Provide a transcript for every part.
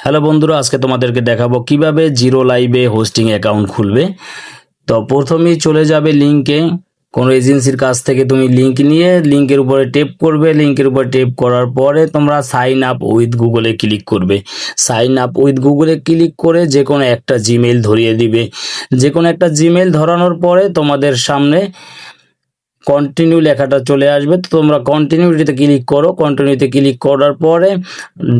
Hello বন্ধুরা, আজকে তোমাদেরকে দেখাবো কিভাবে জিরো লাইভে হোস্টিং অ্যাকাউন্ট খুলবে। তো প্রথমেই চলে যাবে লিংকে, কোনো এজেন্সির কাছ থেকে তুমি লিংক নিয়ে লিংকের উপরে টেপ করবে। লিংকের উপরে টেপ করার পরে তোমরা সাইন আপ উইথ গুগলে ক্লিক করবে। সাইন আপ উইথ গুগলে ক্লিক করে যে কোনো একটা জিমেইল ধরিয়ে দিবে। যে কোনো একটা জিমেইল ধরানোর পরে তোমাদের সামনে কন্টিনিউ লেখাটা চলে আসবে। তো তোমরা কন্টিনিউটিতে ক্লিক করো। কন্টিনিউতে ক্লিক করার পরে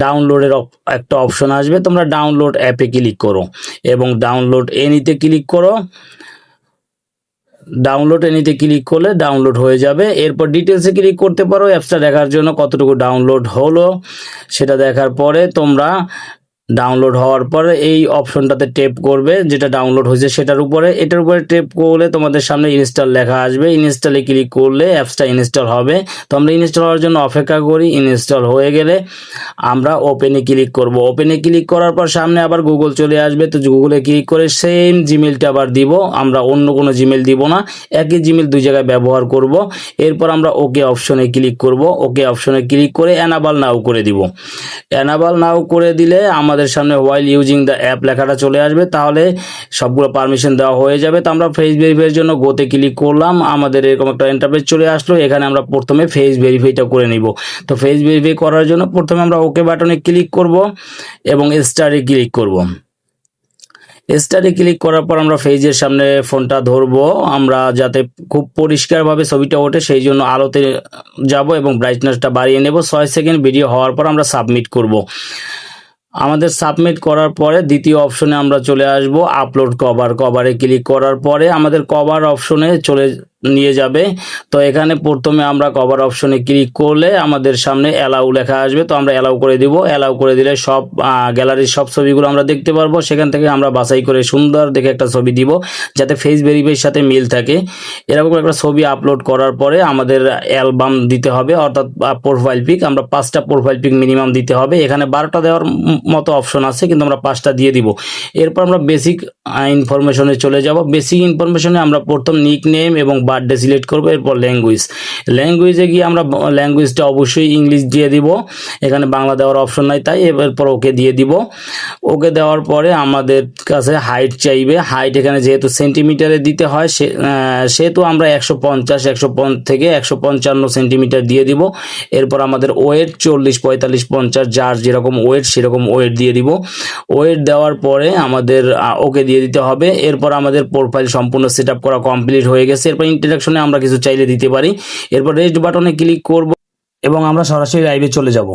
ডাউনলোডের একটা অপশন আসবে, তোমরা ডাউনলোড অ্যাপে ক্লিক করো এবং ডাউনলোড এনিতে ক্লিক করো। ডাউনলোড এনিতে ক্লিক করলে ডাউনলোড হয়ে যাবে। এরপর ডিটেলসে ক্লিক করতে পারো অ্যাপসটা দেখার জন্য কতটুকু ডাউনলোড হলো সেটা দেখার পরে তোমরা ডাউনলোড হওয়ার পরে এই অপশনটাতে টেপ করবে, যেটা ডাউনলোড হয়েছে সেটার উপরে। এটার উপরে টেপ করলে তোমাদের সামনে ইনস্টল লেখা আসবে। ইনস্টলে ক্লিক করলে অ্যাপসটা ইনস্টল হবে। তো আমরা ইনস্টল হওয়ার জন্য অপেক্ষা করি। ইনস্টল হয়ে গেলে আমরা ওপেনে ক্লিক করব। ওপেনে ক্লিক করার পর সামনে আবার গুগল চলে আসবে। তো গুগলে ক্লিক করে সেম জিমেলটা আবার দিব। আমরা অন্য কোনো জিমেল দিব না, একই জিমেল দুই জায়গায় ব্যবহার করব। এরপর আমরা ওকে অপশনে ক্লিক করব। ওকে অপশনে ক্লিক করে এনাবল নাও করে দিব। এনাবল নাও করে দিলে আমাদের সামনে হোয়াইল ইউজিং দ্য অ্যাপ লেখাটা চলে আসবে। তাহলে সবগুলো পারমিশন দেওয়া হয়ে যাবে। তো আমরা ফেস ভেরিফাইয়ের জন্য গোতে ক্লিক করলাম। আমাদের এরকম একটা ইন্টারফেস চলে আসলো। এখানে আমরা প্রথমে ফেস ভেরিফাইটা করে নিব। তো ফেস ভেরিফাই করার জন্য প্রথমে আমরা ওকে বাটনে ক্লিক করব এবং স্টারে ক্লিক করব। স্টারে ক্লিক করার পর আমরা ফেজের সামনে ফোনটা ধরবো, আমরা যাতে খুব পরিষ্কারভাবে ছবিটা ওঠে সেই জন্য আলোতে যাব এবং ব্রাইটনেসটা বাড়িয়ে নেব। 6 সেকেন্ড ভিডিও হওয়ার পর আমরা সাবমিট করব। আমাদের সাবমিট করার পরে দ্বিতীয় অপশনে আমরা চলে আসব আপলোড কভার। কভারে ক্লিক করার পরে আমাদের কভার অপশনে চলে নিয়ে যাবে। তো এখানে প্রথমে আমরা কভার অপশনে ক্লিক করলে আমাদের সামনে অ্যালাউ লেখা আসবে। তো আমরা অ্যালাউ করে দিব। অ্যালাউ করে দিলে সব গ্যালারির সব ছবিগুলো আমরা দেখতে পারবো। সেখান থেকে আমরা বাছাই করে সুন্দর দেখে একটা ছবি দিব যাতে ফেস ভেরিফাইয়ের সাথে মিল থাকে। এরকম একটা ছবি আপলোড করার পরে আমাদের অ্যালবাম দিতে হবে, অর্থাৎ প্রোফাইল পিক। আমরা 5টা প্রোফাইল পিক মিনিমাম দিতে হবে। এখানে 12টা দেওয়ার মতো অপশন আছে, কিন্তু আমরা 5টা দিয়ে দিব। এরপর আমরা বেসিক ইনফরমেশনে চলে যাব। বেসিক ইনফরমেশনে আমরা প্রথম নিক নেম এবং বার্থডে সিলেক্ট করব। এরপর ল্যাঙ্গুয়েজে গিয়ে আমরা ল্যাঙ্গুয়েজটা অবশ্যই ইংলিশ দিয়ে দিব। এখানে বাংলা দেওয়ার অপশন নাই, তাই এরপর ওকে দিয়ে দিব। ওকে দেওয়ার পরে আমাদের কাছে হাইট চাইবে। হাইট এখানে যেহেতু সেন্টিমিটারে দিতে হয় সেহেতু আমরা 150 থেকে 155 সেন্টিমিটার দিয়ে দিব। এরপর আমাদের ওয়েট 40, 45, 50 যার যেরকম ওয়েট সেরকম ওয়েট দিয়ে দিব। ওয়েট দেওয়ার পরে আমাদের ওকে দিয়ে দিতে হবে। এরপর আমাদের প্রোফাইল সম্পূর্ণ সেট আপ করা কমপ্লিট হয়ে গেছে। এরপর ইন্টারাকশনে আমরা কিছু চাইলে দিতে পারি। এরপর রেস্ট বাটনে ক্লিক করব এবং আমরা সরাসরি লাইভে চলে যাব।